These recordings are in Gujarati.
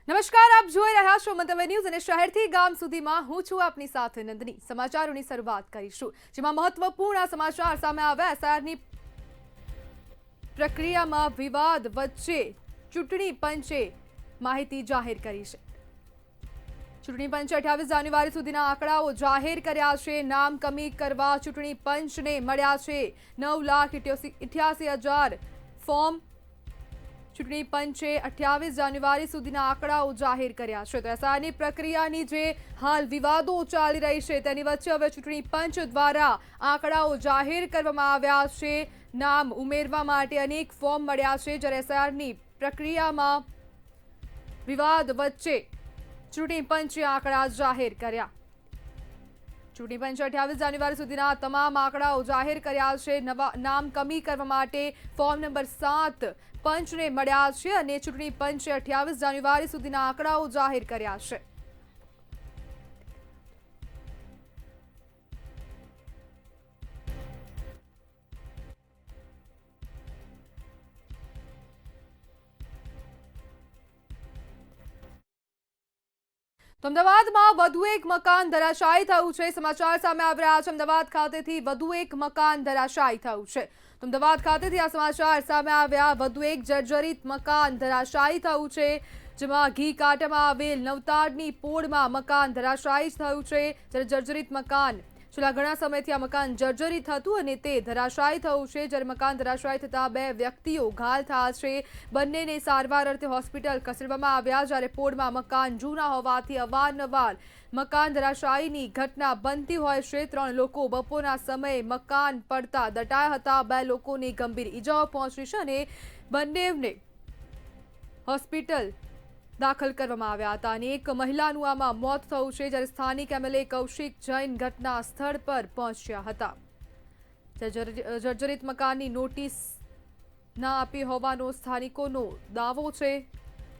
નમસ્કાર, આપ જોઈ રહ્યા છો મંતવ્ય ન્યૂઝ અને શહેરથી ગામ સુધીમાં હું છું આપની સાથે નંદની। સમાચારોની શરૂઆત કરીશું, જેમાં મહત્વપૂર્ણ સમાચાર સામે આવ્યા। એસઆરની પ્રક્રિયામાં વિવાદ વચ્ચે ચૂંટણી પંચે માહિતી જાહેર કરી છે। ચૂંટણી પંચે 28 જાન્યુઆરી સુધીના આંકડાઓ જાહેર કર્યા છે। નામ કમી કરવા ચૂંટણી પંચને મળ્યા છે 9,88,000 ફોર્મ। ચૂંટણી પંચે 28 જાન્યુઆરી સુધીના આંકડાઓ જાહેર કર્યા છે। તો એસઆરની પ્રક્રિયાની જે હાલ વિવાદો ચાલી રહી છે તેની વચ્ચે હવે ચૂંટણી પંચ દ્વારા આંકડાઓ જાહેર કરવામાં આવ્યા છે। નામ ઉમેરવા માટે અનેક ફોર્મ મળ્યા છે, જ્યારે એસઆરની પ્રક્રિયામાં વિવાદ વચ્ચે ચૂંટણી પંચે આંકડા જાહેર કર્યા। ચૂંટણી પંચે 28 જાન્યુઆરી સુધીના તમામ આંકડાઓ જાહેર કર્યા છે। નવા નામ કમી કરવા માટે ફોર્મ નંબર 7 પંચને મળ્યા છે અને ચૂંટણી પંચે 28 જાન્યુઆરી સુધીના આંકડાઓ જાહેર કર્યા છે। તો અમદાવાદમાં વધુ એક મકાન ધરાશાયી થયું છે। સમાચાર સામે આવી રહ્યા છે, અમદાવાદ ખાતેથી વધુ એક મકાન ધરાશાયી થયું છે। તો અમદાવાદ ખાતેથી આ સમાચાર સામે આવ્યા। વધુ એક જર્જરિત મકાન ધરાશાયી થયું છે, જેમાં ઘી કાંટામાં આવેલ નવતાડની પોળમાં મકાન ધરાશાયી થયું છે। જ્યારે જર્જરિત મકાન છેલ્લા ઘણા સમયથી આ મકાન જર્જરિત હતું અને તે ધરાશાયી થયું છે। જ્યારે મકાન ધરાશાયી થતા 2 વ્યક્તિઓ ઘાયલ થયા છે। બંનેને સારવાર અર્થે હોસ્પિટલ ખસેડવામાં આવ્યા। જ્યારે પોળમાં મકાન જૂના હોવાથી અવારનવાર મકાન ધરાશાયીની ઘટના બનતી હોય છે। 3 લોકો બપોરના સમયે મકાન પડતા દટાયા હતા। 2 લોકોને ગંભીર ઈજાઓ પહોંચી છે અને બંનેને હોસ્પિટલ દાખલ કરવામાં આવ્યા હતા અને એક મહિલાનું આમાં મોત થયું છે। જ્યારે સ્થાનિક એમએલએ કૌશિક જૈન ઘટના સ્થળ પર પહોંચ્યા હતા। જર્જરિત મકાનની નોટિસ ના આપી હોવાનો સ્થાનિકોનો દાવો છે।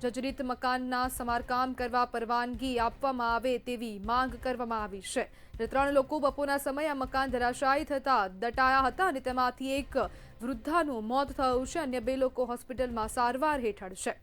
જર્જરિત મકાનના સમારકામ કરવા પરવાનગી આપવામાં આવે તેવી માંગ કરવામાં આવી છે। 3 લોકો બપોરના સમયે આ મકાન ધરાશાયી થતા દટાયા હતા અને તેમાંથી એક વૃદ્ધાનું મોત થયું છે। અન્ય 2 લોકો હોસ્પિટલમાં સારવાર હેઠળ છે।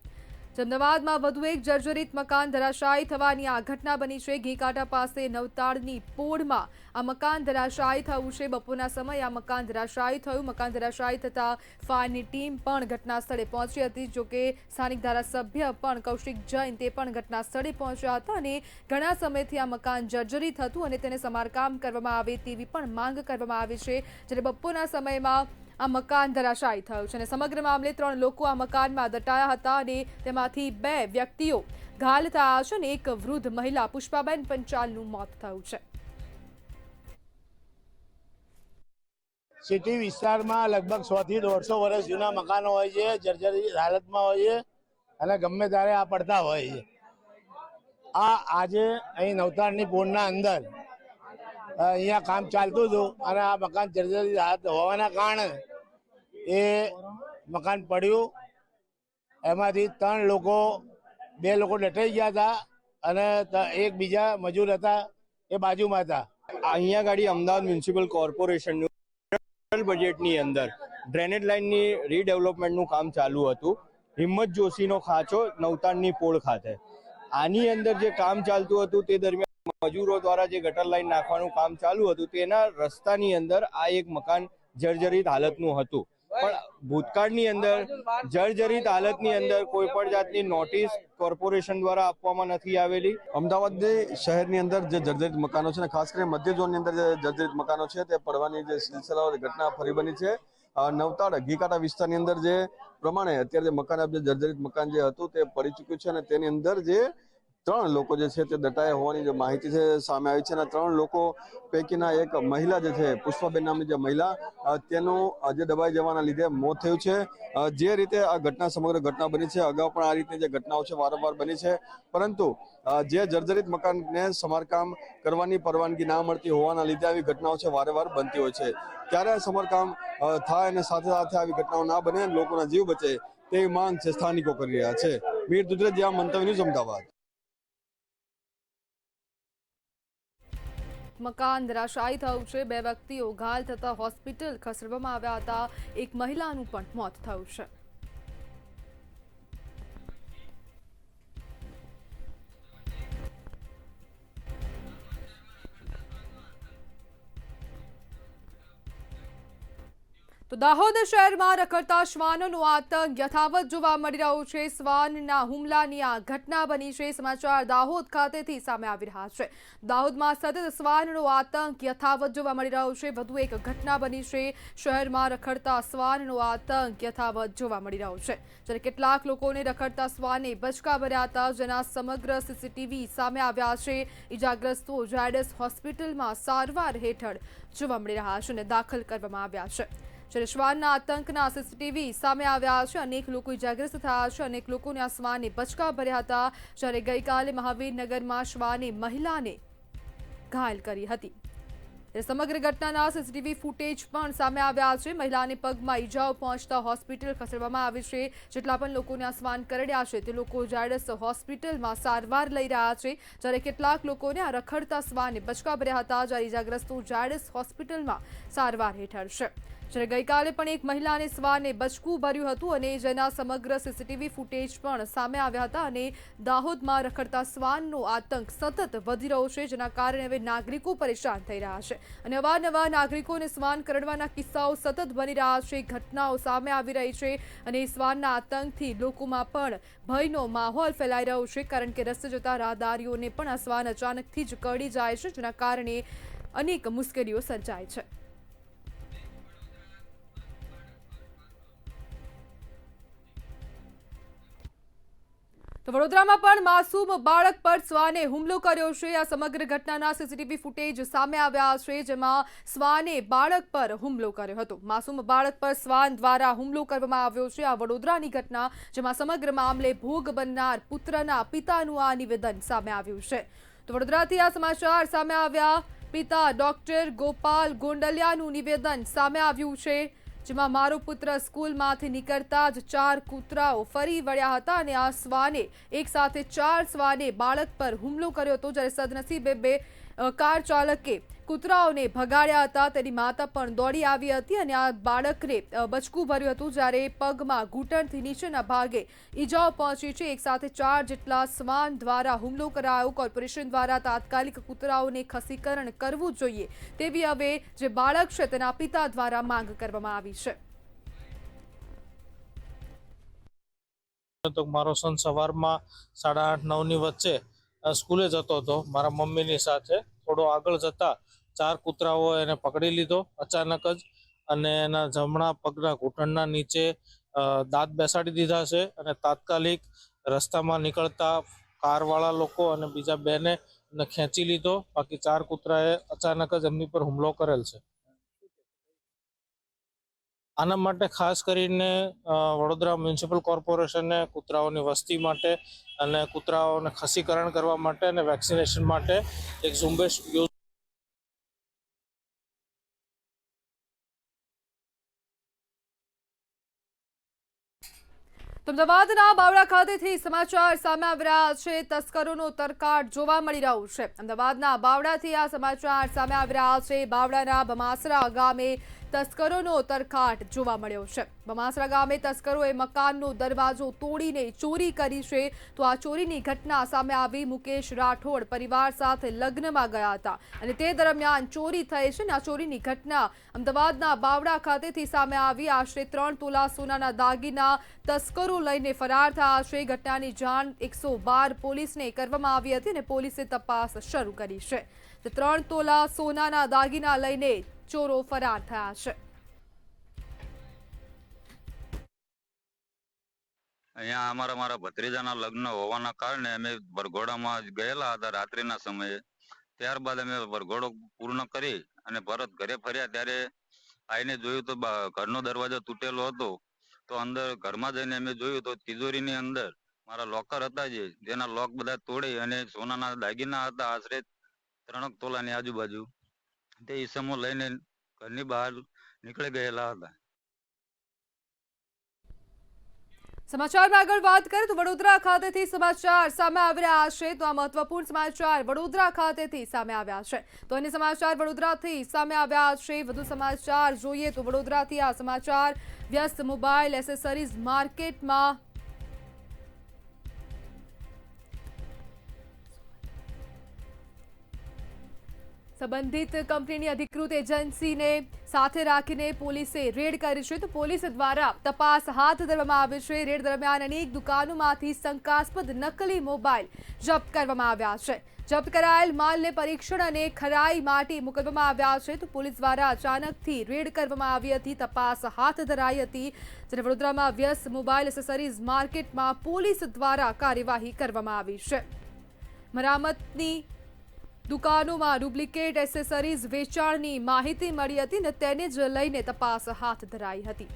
અમદાવાદમાં વધુ એક જર્જરિત મકાન ધરાશાયી થવાની આ ઘટના બની છે। ઘીકાંટા પાસે નવતાડની પોળમાં આ મકાન ધરાશાયી થયું છે। બપોરના સમયે આ મકાન ધરાશાયી થયું। મકાન ધરાશાયી થતા ફાયરની ટીમ પણ ઘટના સ્થળે પહોંચી હતી। જોકે સ્થાનિક ધારાસભ્ય પણ કૌશિક જૈન તે પણ ઘટના સ્થળે પહોંચ્યા હતા અને ઘણા સમયથી આ મકાન જર્જરિત હતું અને તેને સમારકામ કરવામાં આવે તેવી પણ માંગ કરવામાં આવી છે। જ્યારે બપોરના સમયમાં આ મકાન ધરાશાયી થયું છે અને સમગ્ર મામલે 3 લોકો આ મકાનમાં દટાયા હતા અને તેમાંથી 2 વ્યક્તિઓ ઘાયલ થયા છે અને એક વૃદ્ધ મહિલા પુષ્પાબેન પંચાલનું મોત થયું છે। સિટી વિસ્તારમાં લગભગ 100 થી 150 વર્ષ જૂના મકાનો હોય છે, જર્જરિત હાલતમાં હોય છે અને ગમે ત્યારે આ પડતા હોય છે। આજે અહીં નવતાડની પોળના અંદર અહીંયા કામ ચાલતું હતું અને આ મકાન જર્જરિત હાલત હોવાના કારણે એ મકાન પડ્યું। એમાંથી 3 લોકો 2 લોકો દટાઈ ગયા હતા અને એક બીજા મજૂર હતા એ બાજુમાં હતા। અહીંયા ગાડી અમદાવાદ મ્યુનિસિપલ કોર્પોરેશનનું બજેટની અંદર ડ્રેનેજ લાઇનની રીડેવલપમેન્ટનું કામ ચાલુ હતું। હિંમત જોશીનો ખાંચો નવતાડની પોળ ખાતે આની અંદર જે કામ ચાલતું હતું તે દરમિયાન મજૂરો દ્વારા જે ગટર લાઇન નાખવાનું કામ ચાલુ હતું તેના રસ્તાની અંદર આ એક મકાન જર્જરિત હાલતનું હતું। પણ ભૂતકાળની અંદર જર્જરિત હાલતની અંદર કોઈ પણ જાતની નોટિસ કોર્પોરેશન દ્વારા આપવામાં નથી આવેલી। અમદાવાદ શહેરની અંદર જે જર્જરિત મકાનો છે ને ખાસ કરીને મધ્ય ઝોનની અંદર જે જર્જરિત મકાનો છે તે પડવાની જે સિલસિલાઓ ઘટના ફરી બની છે। નવતાડ ઘીકાંટા વિસ્તારની અંદર જે પ્રમાણે અત્યારે જે મકાન જર્જરિત મકાન જે હતું તે પડી ચૂક્યું છે અને તેની અંદર જે 3 લોકો જે છે તે દટાયા હોવાની જે માહિતી છે સામે આવી છે અને 3 લોકો પૈકીના એક મહિલા જે છે પુષ્પાબેન નામની જે મહિલા તેનું જે દબાઈ જવાના લીધે મોત થયું છે। જે રીતે આ ઘટના સમગ્ર ઘટના બની છે, અગાઉ પણ આ રીતની જે ઘટનાઓ છે વારંવાર બની છે, પરંતુ જે જર્જરિત મકાનને સમારકામ કરવાની પરવાનગી ના મળતી હોવાના લીધે આવી ઘટનાઓ છે વારંવાર બનતી હોય છે। ત્યારે સમારકામ થાય અને સાથે સાથે આવી ઘટનાઓ ના બને, લોકોના જીવ બચે તેવી માંગ છે સ્થાનિકો કરી રહ્યા છે। વીર દુધરેજિયા, મંતવ્ય ન્યૂઝ, અમદાવાદ। મકાન ધરાશાયી થયું છે। 2 વ્યક્તિઓ ઘાયલ થતા હોસ્પિટલ ખસેડવામાં આવ્યા હતા। એક મહિલાનું પણ મોત થયું છે। તો દાહોદ શહેરમાં રખડતા શ્વાનોનો આતંક યથાવત જોવા મળી રહ્યો છે. શ્વાનના હુમલાની આ ઘટના બની છે. સમાચાર દાહોદ ખાતેથી સામે આવી રહ્યા છે. દાહોદમાં સતત શ્વાનનો આતંક યથાવત જોવા મળી રહ્યો છે. વધુ એક ઘટના બની છે. શહેરમાં રખડતા શ્વાનનો આતંક યથાવત જોવા મળી રહ્યો છે. જ્યારે કેટલાક લોકોને રખડતા શ્વાને બચકા ભર્યા હતા, જેના સમગ્ર સીસીટીવી સામે આવ્યા છે. ઇજાગ્રસ્તો ઝાયડસ હોસ્પિટલમાં સારવાર હેઠળ જોવા મળી રહ્યા છે અને દાખલ કરવામાં આવ્યા છે. જ્યારે શ્વાનના આતંકના સીસીટીવી સામે આવ્યા છે. અનેક લોકો ઇજાગ્રસ્ત થયા છે. અનેક લોકોને આ શ્વાને બચકા ભર્યા હતા. જ્યારે ગઈકાલે મહાવીરનગરમાં શ્વાને મહિલાને ઘાયલ કરી હતી. સમગ્ર ઘટનાના સીસીટીવી ફૂટેજ પણ સામે આવ્યા છે. મહિલાને પગમાં ઈજાઓ પહોંચતા હોસ્પિટલ ખસેડવામાં આવી છે. જેટલા પણ લોકોને આ શ્વાન કરડ્યા છે તે લોકો ઝાયડસ હોસ્પિટલમાં સારવાર લઈ રહ્યા છે. જ્યારે કેટલાક લોકોને આ રખડતા શ્વાને બચકા ભર્યા હતા, જ્યારે ઇજાગ્રસ્તો ઝાયડસ હોસ્પિટલમાં સારવાર હેઠળ છે. જ્યારે ગઈકાલે પણ એક મહિલાને શ્વાને બચકું ભર્યું હતું અને જેના સમગ્ર સીસીટીવી ફૂટેજ પણ સામે આવ્યા હતા. અને દાહોદમાં રખડતા શ્વાનનો આતંક સતત વધી રહ્યો છે, જેના કારણે હવે નાગરિકો પરેશાન થઈ રહ્યા છે અને અવારનવાર નાગરિકોને શ્વાન કરડવાના કિસ્સાઓ સતત બની રહ્યા છે. ઘટનાઓ સામે આવી રહી છે અને શ્વાનના આતંકથી લોકોમાં પણ ભયનો માહોલ ફેલાઈ રહ્યો છે, કારણ કે રસ્તે જતા રાહદારીઓને પણ આ શ્વાન અચાનકથી જ કરડી જાય છે, જેના કારણે અનેક મુશ્કેલીઓ સર્જાય છે. તો વડોદરામાં પણ માસૂમ બાળક પર શ્વાને હુમલો કર્યો છે. આ સમગ્ર ઘટનાના સીસીટીવી ફૂટેજ સામે આવ્યા છે, જેમાં શ્વાને બાળક પર હુમલો કર્યો હતો. માસૂમ બાળક પર શ્વાન દ્વારા હુમલો કરવામાં આવ્યો છે. આ વડોદરાની ઘટના, જેમાં સમગ્ર મામલે ભોગ બનનાર પુત્રના પિતાનું આ નિવેદન સામે આવ્યું છે. તો વડોદરાથી આ સમાચાર સામે આવ્યા. પિતા ડોક્ટર ગોપાલ ગોંડલિયાનું નિવેદન સામે આવ્યું છે, જેમાં મારો પુત્ર સ્કૂલમાંથી નીકળતા જ 4 કૂતરાઓ ફરી વળ્યા હતા અને આ શ્વાને એક સાથે 4 શ્વાને બાળક પર હુમલો કર્યો હતો. જ્યારે સદનસીબે 2 કાર ચાલકે કૂતરાઓને ભગાડ્યા હતા. તેની માતા પણ દોડી આવી હતી અને આ બાળકને બચકું ભર્યું હતું. જ્યારે પગમાં ઘૂંટણથી નીચેના ભાગે ઈજાઓ પહોંચી છે. એક સાથે 4 જેટલા શ્વાન દ્વારા હુમલો કરાયો. કોર્પોરેશન દ્વારા તાત્કાલિક કૂતરાઓને ખસીકરણ કરવું જોઈએ તેવી હવે જે બાળક છે તેના પિતા દ્વારા માંગ કરવામાં આવી છે. તો મારો સન સવારમાં 8:30-9 ની વચ્ચે સ્કૂલે જતો હતો મારા મમ્મીની સાથે. થોડો આગળ જતા 4 કૂતરાઓ એને પકડી લીધો અચાનક જ અને એના જમણા પગના ઘૂંટણના નીચે દાંત બેસાડી દીધા છે અને તાત્કાલિક રસ્તામાં નીકળતા કારવાળા લોકો અને બીજા 2ને એને ખેંચી લીધો. બાકી 4 કૂતરાએ અચાનક જ એમની પર હુમલો કરેલ છે. આના માટે ખાસ કરીને વડોદરા મ્યુનિસિપલ કોર્પોરેશને કૂતરાઓની વસ્તી માટે અને કૂતરાઓને ખસીકરણ કરવા માટે અને વેક્સિનેશન માટે એક ઝુંબેશ અમદાવાદના બાવળા ખાતેથી સમાચાર સામે આવી રહ્યા છે. તસ્કરોનો તરકાટ જોવા મળી રહ્યો છે. અમદાવાદના બાવળાથી આ સમાચાર સામે આવી રહ્યા છે. બાવળાના બમાસરા ગામે તસ્કરોનો તરખાટ જોવા મળ્યો છે. બમાસરા ગામે તસ્કરોએ મકાનનો દરવાજો તોડીને ચોરી કરી છે. તો આ ચોરીની ઘટના સામે આવી. મુકેશ રાઠોડ પરિવાર સાથે લગ્નમાં ગયા હતા અને તે દરમિયાન ચોરી થઈ છે. આ ચોરીની ઘટના અમદાવાદના બાવળા ખાતેથી સામે આવી. આશરે 3 તોલા સોનાના દાગીના તસ્કરો લઈને ફરાર થયા છે. ઘટનાની જાણ 112 પોલીસને કરવામાં આવી હતી અને પોલીસે તપાસ શરૂ કરી છે. 3 તોલા સોનાના દાગીના લઈને ચોરો ફરાર થયા છે. અહીંયા મારા ભત્રીજાના લગ્ન હોવાના કારણે અમે વરઘોડામાં ગયેલા હતા રાત્રિના સમયે. ત્યારબાદ અમે વરઘોડો પૂર્ણ કરી અને પરત ઘરે ફર્યા ત્યારે આવીને જોયું તો ઘરનો દરવાજો તૂટેલો હતો. તો અંદર ઘરમાં જઈને અમે જોયું તો તિજોરીની અંદર મારા લોકર હતા જેના લોક બધા તોડી અને સોનાના દાગીના હતા આશરે 3 તોલાની આજુબાજુ. તે ઈસમો લઈને ઘરની બહાર નીકળી ગયેલા હતા. સમાચારમાં આગળ વાત કરીએ તો વડોદરા ખાતેથી સમાચાર સામે આવી રહ્યા છે. તો આ મહત્વપૂર્ણ સમાચાર વડોદરા ખાતેથી સામે આવ્યા છે. તો અન્ય સમાચાર વડોદરાથી સામે આવ્યા છે. વધુ સમાચાર જોઈએ તો વડોદરાથી આ સમાચાર. વ્યસ્ત મોબાઈલ એસેસરીઝ માર્કેટમાં સંબંધિત કંપનીની અધિકૃત એજન્સીને સાથે રાખીને પોલીસે રેડ કરી છે. તો પોલીસ દ્વારા તપાસ હાથ ધરવામાં આવી છે. રેડ દરમિયાન અનેક દુકાનોમાંથી શંકાસ્પદ નકલી મોબાઈલ જપ્ત કરવામાં આવ્યા છે. જપ્ત કરાયેલ માલને પરીક્ષણ અને ખરાઈ માટે મોકલવામાં આવ્યા છે. તો પોલીસ દ્વારા અચાનકથી રેડ કરવામાં આવી હતી. તપાસ હાથ ધરાઈ હતી. જ્યારે વડોદરામાં વ્યસ્ત મોબાઈલ એસેસરીઝ માર્કેટમાં પોલીસ દ્વારા કાર્યવાહી કરવામાં આવી છે. મરામતની દુકાનોમાં ડુપ્લિકેટ એસેસરીઝ વેચાણની માહિતી મળી હતી અને તેને જ લઈને તપાસ હાથ ધરાઈ હતી.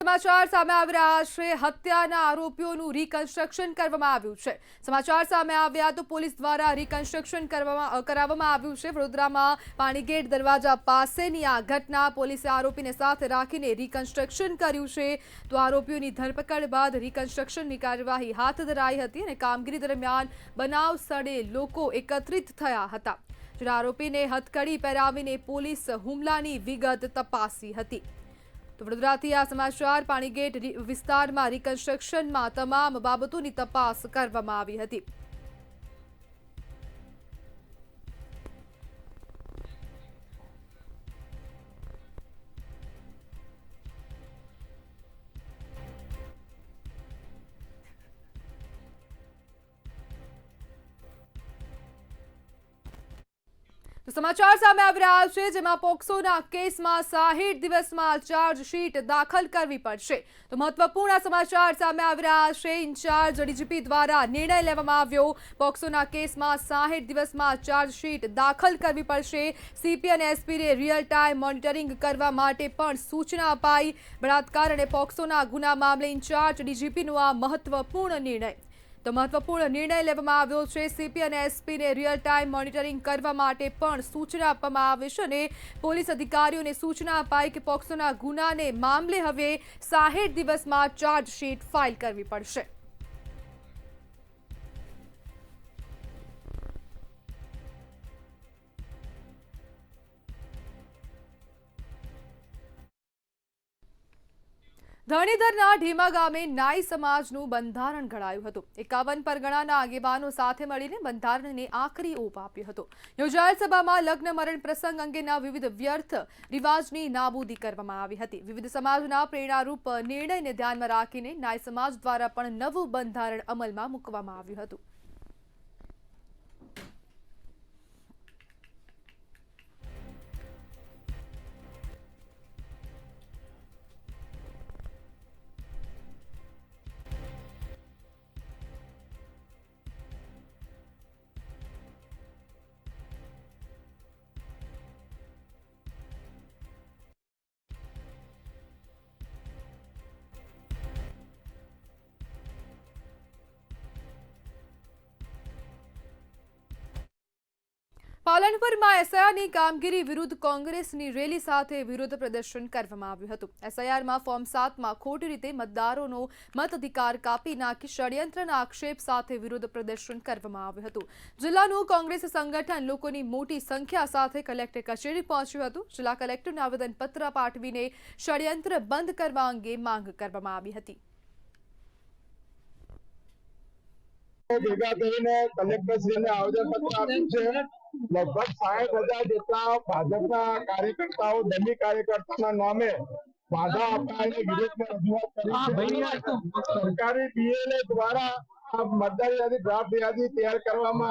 સમાચાર સામે આવી રહ્યા છે. હત્યાના આરોપીઓનું રિકન્સ્ટ્રક્શન કરવામાં આવ્યું છે. સમાચાર સામે આવ્યા તો પોલીસ દ્વારા રિકન્સ્ટ્રક્શન કરાવવામાં આવ્યું છે. વડોદરામાં પાણીગેટ દરવાજા પાસેની આ ઘટના પોલીસે આરોપીને સાથે રાખીને રિકન્સ્ટ્રક્શન કર્યું છે. તો આરોપીઓની ધરપકડ બાદ રિકન્સ્ટ્રક્શનની કાર્યવાહી હાથ ધરાઈ હતી અને કામગીરી દરમિયાન બનાવ સ્થળે લોકો એકત્રિત થયા હતા. જ્યારે આરોપીને હથકડી પહેરાવીને પોલીસ હુમલાની વિગત તપાસી હતી. તો વડોદરાથી આ સમાચાર. પાણીગેટ વિસ્તારમાં રિકન્સ્ટ્રક્શનમાં તમામ બાબતોની તપાસ કરવામાં આવી હતી. સમાચાર સામે આવી રહ્યા છે, જેમાં પોક્સોના કેસમાં 60 દિવસમાં ચાર્જશીટ દાખલ કરવી પડશે. તો મહત્વપૂર્ણ સમાચાર સામે આવી રહ્યા છે. ઇન્ચાર્જ ડીજીપી દ્વારા નિર્ણય લેવામાં આવ્યો. પોક્સોના કેસમાં 60 દિવસમાં ચાર્જશીટ દાખલ કરવી પડશે. સીપી અને એસપીને રિયલ ટાઈમ મોનિટરિંગ કરવા માટે પણ સૂચના અપાઈ. બળાત્કાર અને પોક્સોના ગુના મામલે ઇન્ચાર્જ ડીજીપીનો આ મહત્વપૂર્ણ નિર્ણય. તો મહત્વપૂર્ણ નિર્ણય લેવામાં આવ્યો છે. સીપી અને એસપીને રિયલ ટાઈમ મોનિટરિંગ કરવા માટે પણ સૂચના આપવામાં આવી છે અને પોલીસ અધિકારીઓને સૂચના અપાઈ કે પોક્સોના ગુનાને મામલે હવે 60 દિવસમાં ચાર્જશીટ ફાઇલ કરવી પડશે. ધણીધરના ઢીમા ગામે નાઈ સમાજનું બંધારણ ઘડાયું હતું. 51 પરગણાના આગેવાનો સાથે મળીને બંધારણને આખરી ઓપ આપ્યો હતો. યોજાયેલ સભામાં લગ્ન મરણ પ્રસંગ અંગેના વિવિધ વ્યર્થ રિવાજની નાબૂદી કરવામાં આવી હતી. વિવિધ સમાજના પ્રેરણારૂપ નિર્ણયને ધ્યાનમાં રાખીને નાઈ સમાજ દ્વારા પણ નવું બંધારણ અમલમાં મૂકવામાં આવ્યું હતું. પાલનપુરમાં એસઆઈઆરની કામગીરી વિરુદ્ધ કોંગ્રેસની રેલી સાથે વિરોધ પ્રદર્શન કરવામાં આવ્યું હતું. એસઆઈઆરમાં ફોર્મ 7માં ખોટી રીતે મતદારોનો મતાધિકાર કાપી નાખી ષડયંત્રના આક્ષેપ સાથે વિરોધ પ્રદર્શન કરવામાં આવ્યું હતું. જિલ્લાનું કોંગ્રેસ સંગઠન લોકોની મોટી સંખ્યા સાથે કલેક્ટર કચેરી પહોંચ્યું હતું. જિલ્લા કલેક્ટરને આવેદનપત્ર પાઠવીને ષડયંત્ર બંધ કરવા અંગે માંગ કરવામાં આવી હતી. ભેગા કરીને કલેક્ટરશ્રીને આવેદનપત્ર આપ્યું છે. લગભગ 60,000 જેટલા ભાજપના કાર્યકર્તાઓ ડમી કાર્યકર્તાના નામે બાધા આપવાની વિરોધમાં રજૂઆત કરી છે. સરકારી બીએલએ દ્વારા આ મતદાર યાદી ડ્રાફ્ટ યાદી તૈયાર કરવામાં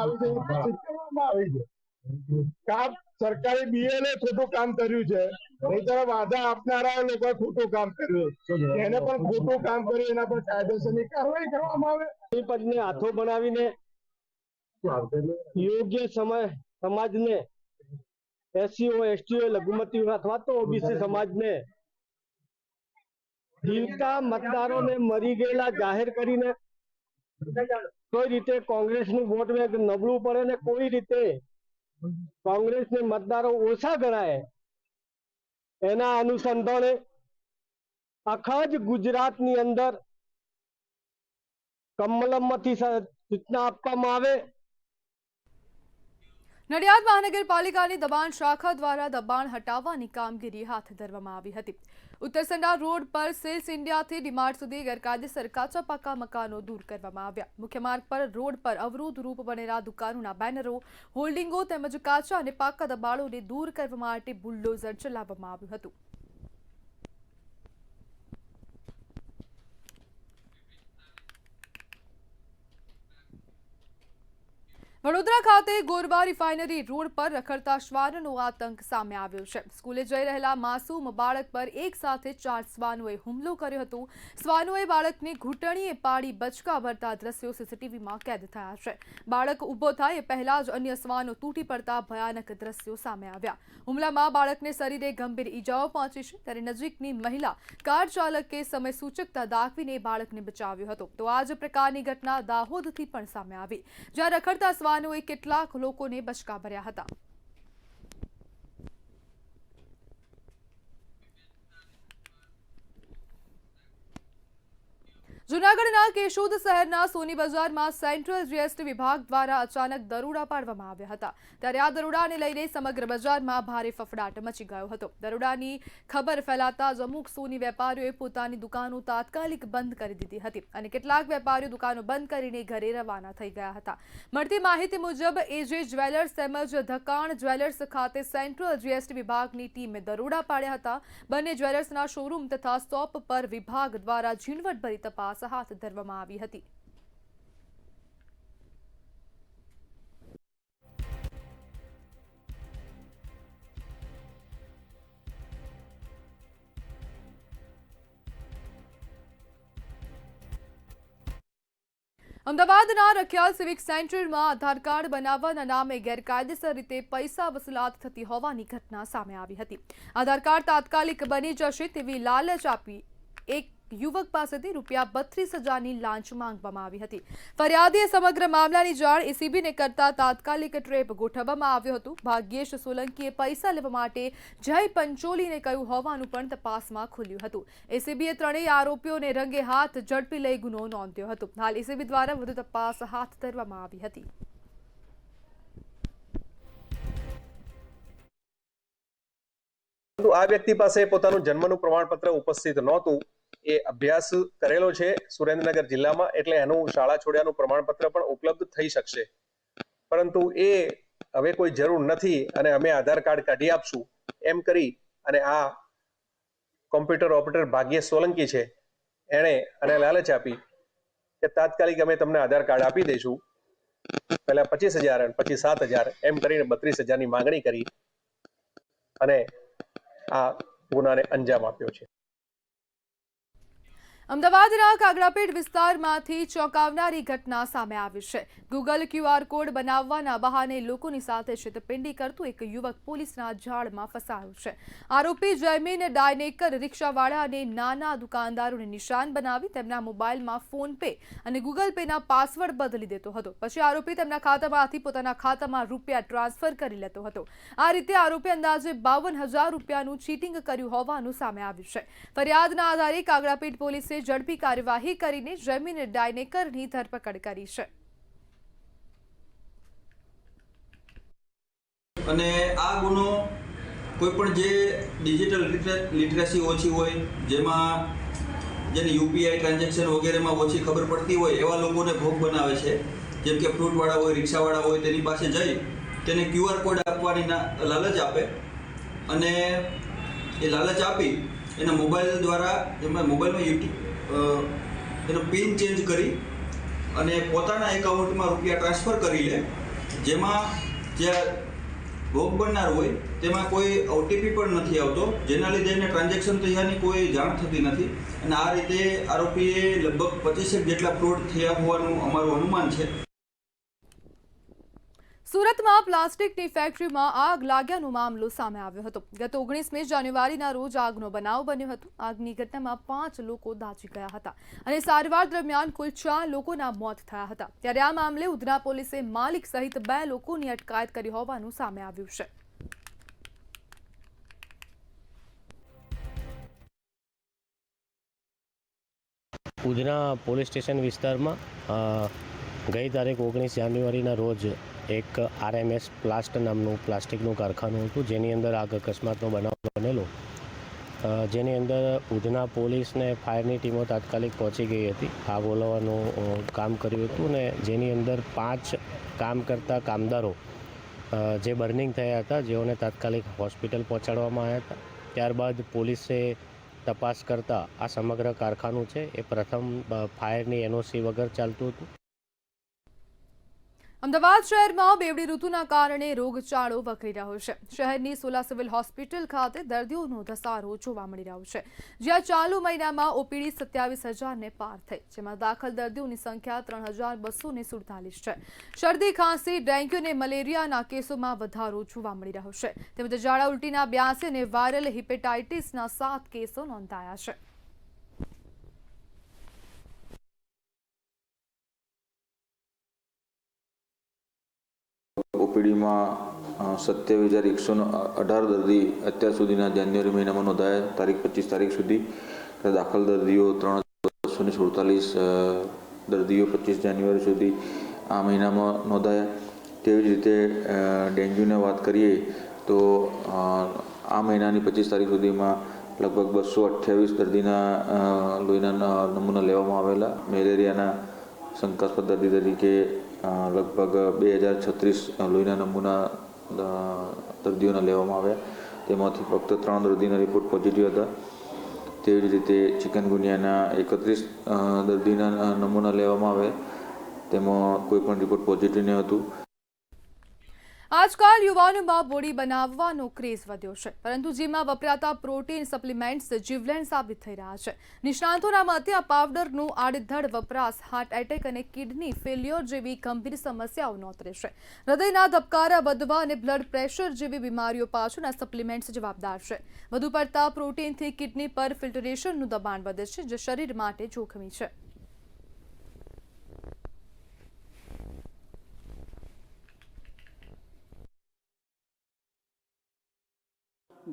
આવી છે. સરકારી બીએલએ ખોટું કામ કર્યું છે. નહીંતર વાધા આપનારા લોકોએ ખોટું કામ કર્યું. એને પણ ખોટું કામ કર્યું, એના પર કાયદેસરની કાર્યવાહી કરવામાં આવે. પદને હાથો બનાવીને યોગ્ય સમય સમાજને એસસીઓ એસટીઓ લઘુમતીઓ અથવા તો ઓબીસી સમાજને જીવતા મતદારોને મરી ગયેલા જાહેર કરીને કોઈ રીતે કોંગ્રેસનું વોટ બેંક નબળું પડે ને કોઈ રીતે કોંગ્રેસને મતદારો ઓછા ગણાય એના અનુસંધાને આખા જ ગુજરાતની અંદર કમલમથી સૂચના આપવામાં આવે. નડિયાદ મહાનગરપાલિકાની દબાણ શાખા દ્વારા દબાણ હટાવવાની કામગીરી હાથ ધરવામાં આવી હતી. ઉત્તરસંડા રોડ પર સેલ્સ ઇન્ડિયાથી ડીમાર્ટ સુધી ગેરકાયદેસર કાચા પાકા મકાનો દૂર કરવામાં આવ્યા. મુખ્ય માર્ગ પર રોડ પર અવરોધ રૂપ બનેલા દુકાનોના બેનરો, હોલ્ડિંગો તેમજ કાચા અને પાકા દબાણોને દૂર કરવા માટે બુલડોઝર ચલાવવામાં આવ્યું હતું. વડોદરા ખાતે ગોરબા રિફાઇનરી રોડ પર રખડતા શ્વાનનો આતંક સામે આવ્યો છે. સ્કૂલે જઈ રહેલા માસૂમ બાળક પર એક સાથે 4 શ્વાનોએ હુમલો કર્યો હતો. શ્વાનોએ બાળકને ઘૂંટણીએ પાડી બચકા ભરતા દ્રશ્યો સીસીટીવીમાં કેદ થયા છે. બાળક ઊભો થાય એ પહેલા જ અન્ય શ્વાનો તૂટી પડતા ભયાનક દ્રશ્યો સામે આવ્યા. હુમલામાં બાળકને શરીરે ગંભીર ઈજાઓ પહોંચી છે, ત્યારે નજીકની મહિલા કાર ચાલકે સમય સૂચકતા દાખવીને બાળકને બચાવ્યો હતો. તો આ જ પ્રકારની ઘટના દાહોદથી પણ સામે આવી, જ્યાં રખડતા શ્વાનોએ કેટલાક લોકોને બચકા ભર્યા હતા. જૂનાગઢના કેશોદ શહેરના સોની બજારમાં સેન્ટ્રલ જીએસટી વિભાગ દ્વારા અચાનક દરોડા પાડવામાં આવ્યા હતા. ત્યારે આ દરોડાને લઈને સમગ્ર બજારમાં ભારે ફફડાટ મચી ગયો હતો. દરોડાની ખબર ફેલાતા જ અમુક સોની વેપારીઓએ પોતાની દુકાનો તાત્કાલિક બંધ કરી દીધી હતી અને કેટલાક વેપારીઓ દુકાનો બંધ કરીને ઘરે રવાના થઈ ગયા હતા. મળતી માહિતી મુજબ એજે જ્વેલર્સ તેમજ ધકાણ જ્વેલર્સ ખાતે સેન્ટ્રલ જીએસટી વિભાગની ટીમે દરોડા પાડ્યા હતા. બંને જ્વેલર્સના શોરૂમ તથા શોપ પર વિભાગ દ્વારા ઝીણવટભરી તપાસ હાથ ધરવામાં આવી હતી. અમદાવાદના રખિયાલ સિવિક સેન્ટરમાં આધાર કાર્ડ બનાવવાના નામે ગેરકાયદેસર રીતે પૈસા વસૂલાત થતી હોવાની ઘટના સામે આવી હતી. આધાર કાર્ડ તાત્કાલિક બની જશે તેવી લાલચ આપી એક યુવક પાસેથી ₹32,000ની લાંચ માંગવામાં આવી હતી. ફરિયાદીએ સમગ્ર મામલાની જાણ એસીબીને કરતા તાત્કાલિક ટ્રેપ ગોઠવવામાં આવ્યો હતો. ભાગ્યેશ સોલંકીએ પૈસા લેવા માટે જય પંચોલીને કહ્યું હોવાનું પણ તપાસમાં ખુલ્યું હતું. એસીબીએ ત્રણેય આરોપીઓને રંગે હાથ ઝડપી લઈ ગુનો નોંધ્યો હતો. હાલ એસીબી દ્વારા વધુ તપાસ હાથ ધરવામાં આવી હતી. આ વ્યક્તિ પાસે પોતાનું જન્મનું પ્રમાણપત્ર ઉપસ્થિત નહોતું. એ અભ્યાસ કરેલો છે સુરેન્દ્રનગર જિલ્લામાં, એટલે એનું શાળા છોડ્યાનું પ્રમાણપત્ર પણ ઉપલબ્ધ થઈ શકશે. પરંતુ એ હવે કોઈ જરૂર નથી અને અમે આધાર કાર્ડ કાઢી આપશું એમ કરી અને આ કોમ્પ્યુટર ઓપરેટર ભાગ્યેશ સોલંકી છે એણે અને લાલચ આપી કે તાત્કાલિક અમે તમને આધાર કાર્ડ આપી દઈશું. પહેલા 25,000 અને પછી 7,000 એમ કરીને 32,000ની માંગણી કરી અને આ ગુનાને અંજામ આપ્યો છે. અમદાવાદના કાગડાપેટ વિસ્તારમાંથી ચોંકાવનારી ઘટના સામે આવી છે. ગૂગલ QR કોડ બનાવવાના બહાને લોકોની સાથે છેતરપિંડી કરતું એક યુવક પોલીસના જાળમાં ફસાયો છે. આરોપી જયમીન ડાયનેકર રિક્ષાવાળા અને નાના દુકાનદારોને નિશાન બનાવી તેમના મોબાઈલમાં ફોન પે અને ગૂગલ પેના પાસવર્ડ બદલી દેતો હતો. પછી આરોપી તેમના ખાતામાંથી પોતાના ખાતામાં રૂપિયા ટ્રાન્સફર કરી લેતો હતો. આ રીતે આરોપી અંદાજે ₹52,000નું ચીટિંગ કર્યું હોવાનું સામે આવ્યું છે. ફરિયાદના આધારે કાગડાપેટ પોલીસે ઝડપી કાર્યવાહી કરીને જયમીન ડાયનેકરની ધરપકડ કરી છે. અને આ ગુનો કોઈ પણ જે ડિજિટલ લિટરસી ઓછી હોય, જેમાં જેને યુપીઆઈ ટ્રાન્ઝેક્શન વગેરેમાં ઓછી ખબર પડતી હોય એવા લોકોને ભોગ બનાવે છે. જેમ કે ફ્રૂટવાળા હોય, રિક્ષાવાળા હોય, તેની પાસે જઈ તેને QR કોડ આપવાની લાલચ આપે અને એ લાલચ આપી એના મોબાઈલ દ્વારા એમાં મોબાઈલમાં એનો પિન ચેન્જ કરી અને પોતાના એકાઉન્ટમાં રૂપિયા ટ્રાન્સફર કરી લે, જેમાં જે ભોગ બનનાર હોય તેમાં કોઈ OTP પણ નથી આવતો, જેના લીધે એને ટ્રાન્ઝેક્શન થયાની કોઈ જાણ થતી નથી. અને આ રીતે આરોપીએ લગભગ 25 જેટલા ફ્રોડ થયા હોવાનું અમારું અનુમાન છે. સુરતમાં પ્લાસ્ટિકની ફેક્ટરીમાં આગ લાગ્યાનો મામલો સામે આવ્યો હતો. ગત 19મી જાન્યુઆરીના રોજ આગનો બનાવ બન્યો હતો. આગની ઘટનામાં 5 લોકો દાઝી ગયા હતા અને સારવાર દરમિયાન કુલ 4 લોકોના મોત થયા હતા. ત્યારે આ મામલે ઉધના પોલીસે માલિક સહિત 2 લોકોની અટકાયત કરી હોવાનું સામે આવ્યું છે. ઉધના પોલીસ સ્ટેશન વિસ્તારમાં ગઈ તારીખ 19 જાન્યુઆરીના રોજ એક RMS પ્લાસ્ટ નામનું પ્લાસ્ટિકનું કારખાનું હતું, જેની અંદર આગ અકસ્માતનો બનાવ બનેલો, જેની અંદર ઉધના પોલીસ ને ફાયરની ટીમો તાત્કાલિક પહોંચી ગઈ હતી. આગ ઓલવવાનું કામ કર્યું હતું ને જેની અંદર 5 કામ કરતા કામદારો જે બર્નિંગ થયા હતા, જેઓને તાત્કાલિક હોસ્પિટલ પહોંચાડવામાં આવ્યા હતા. ત્યારબાદ પોલીસે તપાસ કરતા આ સમગ્ર કારખાનું છે એ પ્રથમ ફાયરની NOC વગર ચાલતું હતું. અમદાવાદ શહેરમાં બેવડી ઋતુના કારણે રોગચાળો વકરી રહ્યો છે. શહેરની સોલા સિવિલ હોસ્પિટલ ખાતે દર્દીઓનો ધસારો જોવા મળી રહ્યો છે, જ્યાં ચાલુ મહિનામાં OPD 27,000ને પાર થઈ, જેમાં દાખલ દર્દીઓની સંખ્યા 3,247 છે. શરદી, ખાંસી, ડેન્ગ્યુ અને મલેરિયાના કેસોમાં વધારો જોવા મળી રહ્યો છે. તેમજ ઝાડા ઉલટીના 82 અને વાયરલ હિપેટાઇટિસના 7 કેસો નોંધાયા છે. OPDમાં 27,118 દર્દી અત્યાર સુધીના જાન્યુઆરી મહિનામાં નોંધાયા. તારીખ 25 તારીખ સુધી દાખલ દર્દીઓ 3,247 દર્દીઓ 25 જાન્યુઆરી સુધી આ મહિનામાં નોંધાયા. તેવી જ રીતે ડેન્ગ્યુની વાત કરીએ તો આ મહિનાની 25 તારીખ સુધીમાં લગભગ 228 દર્દીના લોહીના નમૂના લેવામાં આવેલા. મેલેરિયાના શંકાસ્પદ દર્દી તરીકે લગભગ 2,036 લોહીના નમૂના દર્દીઓના લેવામાં આવ્યા. તેમાંથી ફક્ત 3 દર્દીના રિપોર્ટ પોઝિટિવ હતા. તેવી જ રીતે ચિકનગુનિયાના 31 દર્દીના નમૂના લેવામાં આવ્યા. તેમાં કોઈ પણ રિપોર્ટ પોઝિટિવ ન હતું. આજકાલ યુવાનોમાં બોડી બનાવવાનો ક્રેઝ વધ્યો છે, પરંતુ જેમાં વપરાતા પ્રોટીન સપ્લિમેન્ટ્સ જીવલેણ સાબિત થઈ રહ્યા છે. નિષ્ણાંતોના મતે આ પાવડરનું આડેધડ વપરાશ હાર્ટ એટેક અને કિડની ફેલ્યોર જેવી ગંભીર સમસ્યાઓ નોતરે છે. હૃદયના ધબકારા વધવા અને બ્લડ પ્રેશર જેવી બીમારીઓ પાછળના સપ્લિમેન્ટ્સ જવાબદાર છે. વધુ પડતા પ્રોટીનથી કિડની પર ફિલ્ટરેશનનું દબાણ વધે છે, જે શરીર માટે જોખમી છે.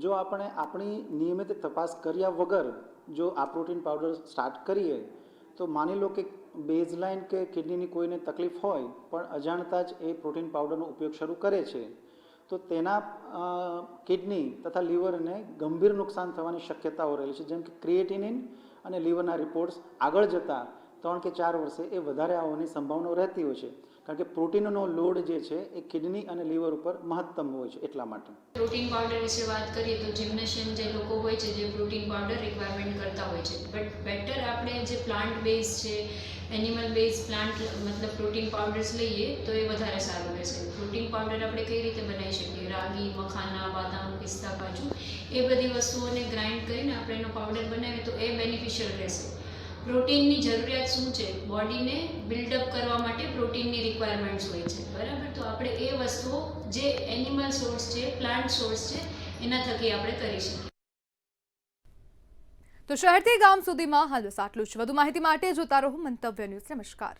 જો આપણે આપણી નિયમિત તપાસ કર્યા વગર જો આ પ્રોટીન પાવડર સ્ટાર્ટ કરીએ તો માની લો કે બેઝલાઇન કે કિડનીની કોઈને તકલીફ હોય પણ અજાણતા જ એ પ્રોટીન પાવડરનો ઉપયોગ શરૂ કરે છે, તો તેના કિડની તથા લીવરને ગંભીર નુકસાન થવાની શક્યતાઓ રહેલી છે. જેમ કે ક્રિએટિનિન અને લીવરના રિપોર્ટ્સ આગળ જતાં 3 કે 4 વર્ષે એ વધારે આવવાની સંભાવનાઓ રહેતી હોય છે, કારણ કે પ્રોટીનનો લોડ જે છે એ કિડની અને લીવર ઉપર મહત્તમ હોય છે. એટલા માટે પ્રોટીન પાવડર વિશે વાત કરીએ તો જિમ્નેશિયન જે લોકો હોય છે જે પ્રોટીન પાવડર રિક્વાયરમેન્ટ કરતા હોય છે, બટ બેટર આપણે જે પ્લાન્ટ બેઝ છે, એનિમલ બેઝ પ્લાન્ટ મતલબ પ્રોટીન પાવડર્સ લઈએ તો એ વધારે સારું રહેશે. પ્રોટીન પાવડર આપણે કઈ રીતે બનાવી શકીએ? રાગી, મખાના, બદામ, પિસ્તા, કાજુ એ બધી વસ્તુઓને ગ્રાઇન્ડ કરીને આપણે એનો પાવડર બનાવીએ તો એ બેનિફિશિયલ રહેશે. પ્રોટીનની જરૂરિયાત શું છે? બોડીને બિલ્ડઅપ કરવા માટે પ્રોટીનની રિક્વાયરમેન્ટ્સ હોય છે, બરાબર? તો આપણે એ વસ્તુઓ જે એનિમલ સોર્સ છે, પ્લાન્ટ સોર્સ છે, એના થકી આપણે કરી શકીએ. તો શહેરથી ગામ સુધીમાં હાલ બસ આટલું જ. વધુ માહિતી માટે જોતા રહો મંતવ્ય ન્યૂઝ. નમસ્કાર.